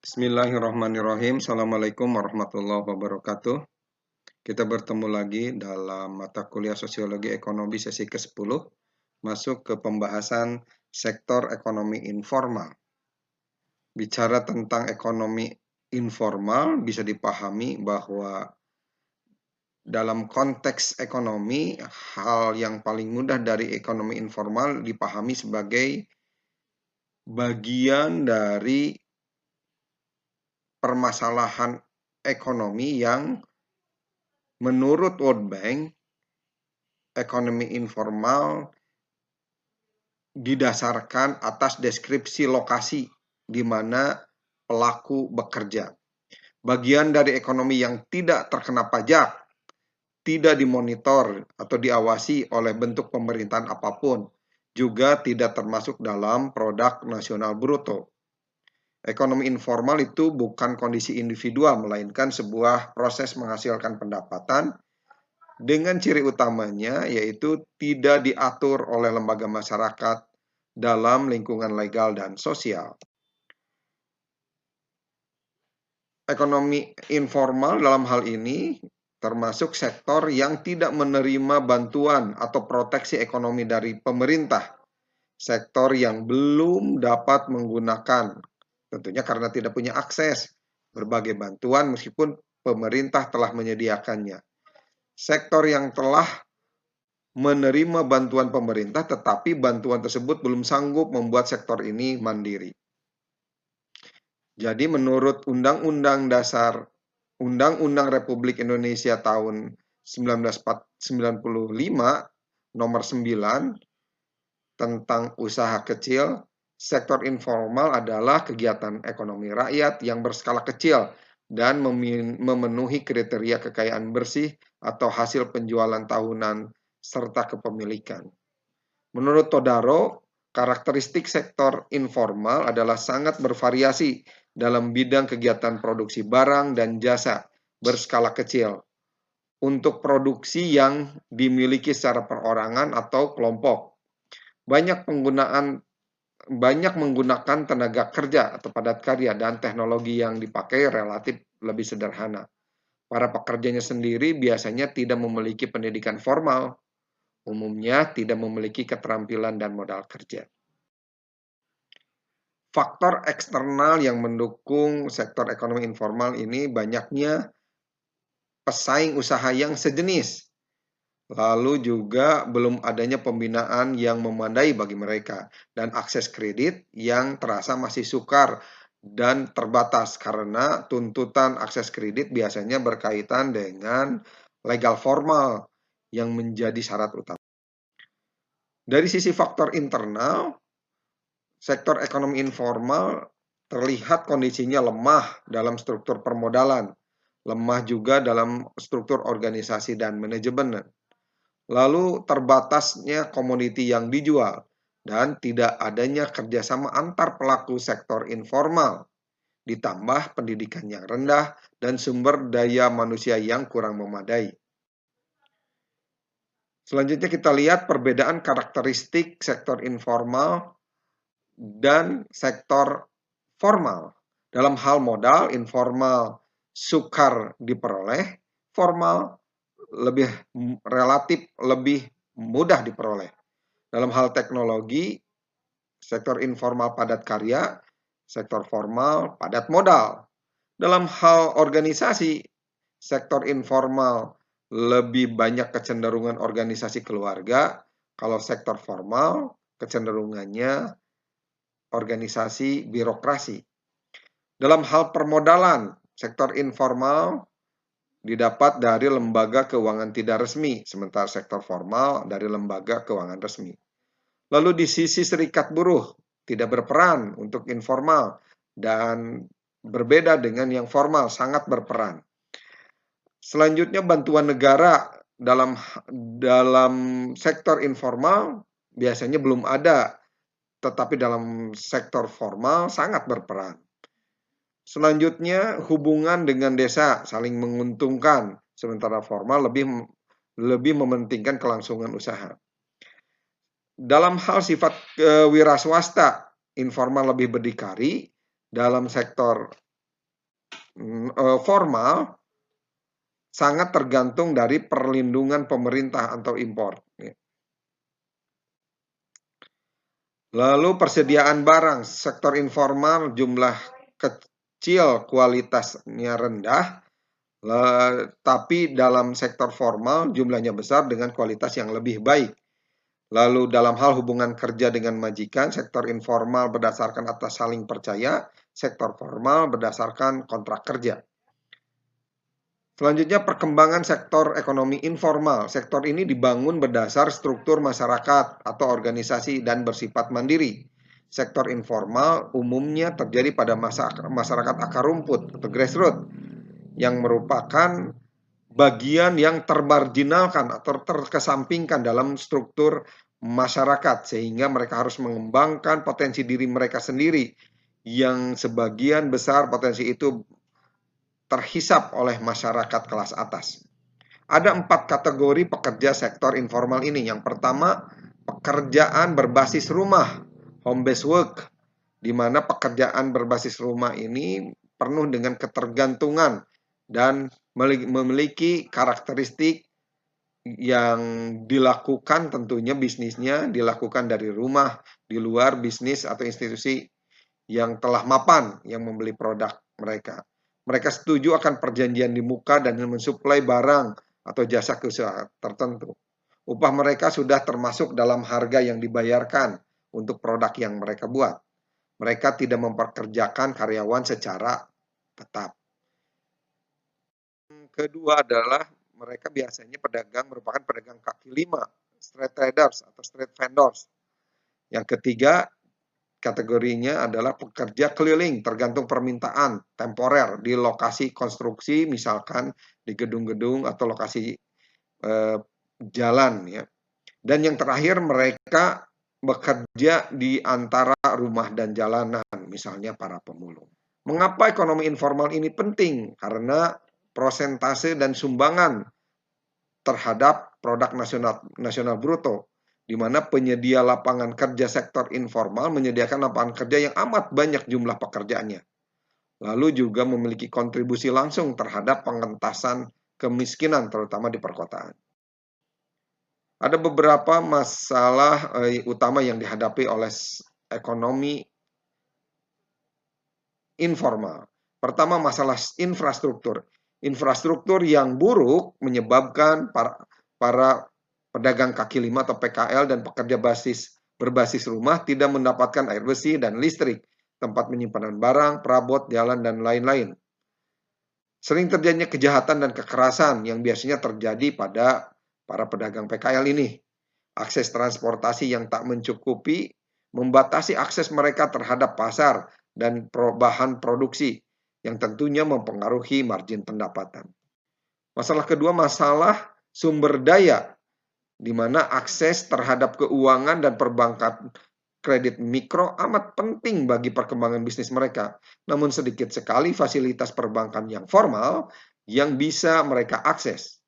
Bismillahirrahmanirrahim. Assalamualaikum warahmatullahi wabarakatuh. Kita bertemu lagi dalam mata kuliah Sosiologi Ekonomi sesi ke-10, masuk ke pembahasan sektor ekonomi informal. Bicara tentang ekonomi informal, bisa dipahami bahwa dalam konteks ekonomi, hal yang paling mudah dari ekonomi informal dipahami sebagai bagian dari permasalahan ekonomi yang menurut World Bank, ekonomi informal didasarkan atas deskripsi lokasi di mana pelaku bekerja. Bagian dari ekonomi yang tidak terkena pajak, tidak dimonitor atau diawasi oleh bentuk pemerintahan apapun, juga tidak termasuk dalam produk nasional bruto. Ekonomi informal itu bukan kondisi individual, melainkan sebuah proses menghasilkan pendapatan dengan ciri utamanya yaitu tidak diatur oleh lembaga masyarakat dalam lingkungan legal dan sosial. Ekonomi informal dalam hal ini termasuk sektor yang tidak menerima bantuan atau proteksi ekonomi dari pemerintah. Sektor yang belum dapat menggunakan, tentunya karena tidak punya akses berbagai bantuan meskipun pemerintah telah menyediakannya. Sektor yang telah menerima bantuan pemerintah tetapi bantuan tersebut belum sanggup membuat sektor ini mandiri. Jadi menurut Undang-Undang Dasar Undang-Undang Republik Indonesia tahun 1995 nomor 9 tentang usaha kecil, sektor informal adalah kegiatan ekonomi rakyat yang berskala kecil dan memenuhi kriteria kekayaan bersih atau hasil penjualan tahunan serta kepemilikan. Menurut Todaro, karakteristik sektor informal adalah sangat bervariasi dalam bidang kegiatan produksi barang dan jasa berskala kecil untuk produksi yang dimiliki secara perorangan atau kelompok. Banyak menggunakan tenaga kerja atau padat karya dan teknologi yang dipakai relatif lebih sederhana. Para pekerjanya sendiri biasanya tidak memiliki pendidikan formal, umumnya tidak memiliki keterampilan dan modal kerja. Faktor eksternal yang mendukung sektor ekonomi informal ini banyaknya pesaing usaha yang sejenis. Lalu juga belum adanya pembinaan yang memadai bagi mereka dan akses kredit yang terasa masih sukar dan terbatas karena tuntutan akses kredit biasanya berkaitan dengan legal formal yang menjadi syarat utama. Dari sisi faktor internal, sektor ekonomi informal terlihat kondisinya lemah dalam struktur permodalan, lemah juga dalam struktur organisasi dan manajemen. Lalu terbatasnya komoditi yang dijual dan tidak adanya kerjasama antar pelaku sektor informal, ditambah pendidikan yang rendah dan sumber daya manusia yang kurang memadai. Selanjutnya kita lihat perbedaan karakteristik sektor informal dan sektor formal. Dalam hal modal, informal sukar diperoleh, formal relatif lebih mudah diperoleh. Dalam hal teknologi, sektor informal padat karya, sektor formal padat modal. Dalam hal organisasi, sektor informal lebih banyak kecenderungan organisasi keluarga, kalau sektor formal kecenderungannya organisasi birokrasi. Dalam hal permodalan, sektor informal didapat dari lembaga keuangan tidak resmi, sementara sektor formal dari lembaga keuangan resmi. Lalu di sisi serikat buruh, tidak berperan untuk informal dan berbeda dengan yang formal, sangat berperan. Selanjutnya bantuan negara dalam sektor informal biasanya belum ada, tetapi dalam sektor formal sangat berperan. Selanjutnya hubungan dengan desa saling menguntungkan, sementara formal lebih mementingkan kelangsungan usaha. Dalam hal sifat wira swasta, informal lebih berdikari, dalam sektor formal sangat tergantung dari perlindungan pemerintah atau impor. Lalu persediaan barang, sektor informal jumlah kecil, kualitasnya rendah, tapi dalam sektor formal jumlahnya besar dengan kualitas yang lebih baik. Lalu dalam hal hubungan kerja dengan majikan, sektor informal berdasarkan atas saling percaya, sektor formal berdasarkan kontrak kerja. Selanjutnya perkembangan sektor ekonomi informal. Sektor ini dibangun berdasar struktur masyarakat atau organisasi dan bersifat mandiri. Sektor informal umumnya terjadi pada masyarakat akar rumput atau grassroots yang merupakan bagian yang termarginalkan atau terkesampingkan dalam struktur masyarakat sehingga mereka harus mengembangkan potensi diri mereka sendiri yang sebagian besar potensi itu terhisap oleh masyarakat kelas atas. Ada 4 kategori pekerja sektor informal ini. Yang pertama, pekerjaan berbasis rumah, home based work, di mana pekerjaan berbasis rumah ini penuh dengan ketergantungan dan memiliki karakteristik yang dilakukan tentunya bisnisnya dilakukan dari rumah, di luar bisnis atau institusi yang telah mapan yang membeli produk mereka. Mereka setuju akan perjanjian di muka dan mensuplai barang atau jasa ke usaha tertentu. Upah mereka sudah termasuk dalam harga yang dibayarkan untuk produk yang mereka buat. Mereka tidak memperkerjakan karyawan secara tetap. Kedua adalah mereka biasanya merupakan pedagang kaki lima, street traders atau street vendors. Yang ketiga, kategorinya adalah pekerja keliling, tergantung permintaan, temporer di lokasi konstruksi, misalkan di gedung-gedung atau lokasi jalan ya. Dan yang terakhir mereka bekerja di antara rumah dan jalanan, misalnya para pemulung. Mengapa ekonomi informal ini penting? Karena prosentase dan sumbangan terhadap produk nasional bruto, di mana penyedia lapangan kerja sektor informal menyediakan lapangan kerja yang amat banyak jumlah pekerjaannya. Lalu juga memiliki kontribusi langsung terhadap pengentasan kemiskinan, terutama di perkotaan. Ada beberapa masalah utama yang dihadapi oleh ekonomi informal. Pertama, masalah infrastruktur. Infrastruktur yang buruk menyebabkan para pedagang kaki lima atau PKL dan pekerja berbasis rumah tidak mendapatkan air bersih dan listrik, tempat penyimpanan barang, perabot, jalan, dan lain-lain. Sering terjadinya kejahatan dan kekerasan yang biasanya terjadi pada para pedagang PKL ini. Akses transportasi yang tak mencukupi membatasi akses mereka terhadap pasar dan bahan produksi yang tentunya mempengaruhi margin pendapatan. Masalah kedua, masalah sumber daya, di mana akses terhadap keuangan dan perbankan kredit mikro amat penting bagi perkembangan bisnis mereka. Namun sedikit sekali fasilitas perbankan yang formal yang bisa mereka akses.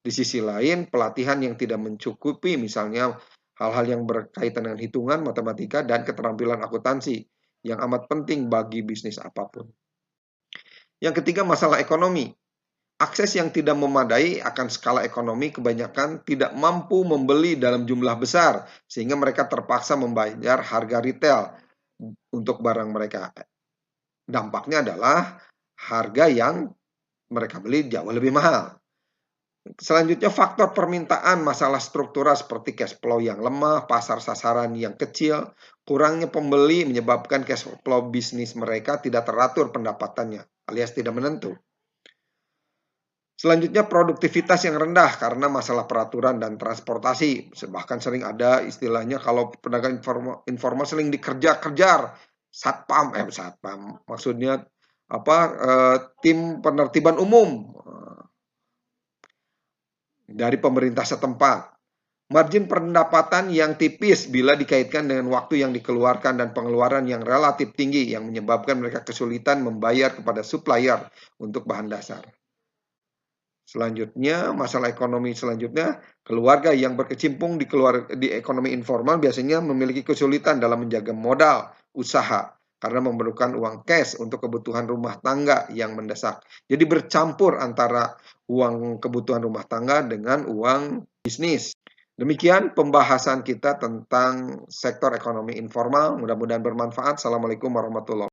Di sisi lain, pelatihan yang tidak mencukupi, misalnya hal-hal yang berkaitan dengan hitungan, matematika, dan keterampilan akuntansi, yang amat penting bagi bisnis apapun. Yang ketiga, masalah ekonomi. Akses yang tidak memadai akan skala ekonomi kebanyakan tidak mampu membeli dalam jumlah besar, sehingga mereka terpaksa membayar harga retail untuk barang mereka. Dampaknya adalah harga yang mereka beli jauh lebih mahal. Selanjutnya faktor permintaan, masalah struktural seperti cash flow yang lemah, pasar sasaran yang kecil, kurangnya pembeli menyebabkan cash flow bisnis mereka tidak teratur pendapatannya, alias tidak menentu. Selanjutnya produktivitas yang rendah karena masalah peraturan dan transportasi. Bahkan sering ada istilahnya kalau pedagang informal sering dikejar-kejar satpam, maksudnya tim penertiban umum dari pemerintah setempat. Margin pendapatan yang tipis bila dikaitkan dengan waktu yang dikeluarkan dan pengeluaran yang relatif tinggi yang menyebabkan mereka kesulitan membayar kepada supplier untuk bahan dasar. Selanjutnya, masalah ekonomi selanjutnya, keluarga yang berkecimpung di ekonomi informal biasanya memiliki kesulitan dalam menjaga modal usaha karena memerlukan uang cash untuk kebutuhan rumah tangga yang mendesak. Jadi bercampur antara uang kebutuhan rumah tangga dengan uang bisnis. Demikian pembahasan kita tentang sektor ekonomi informal. Mudah-mudahan bermanfaat. Assalamualaikum warahmatullahi wabarakatuh.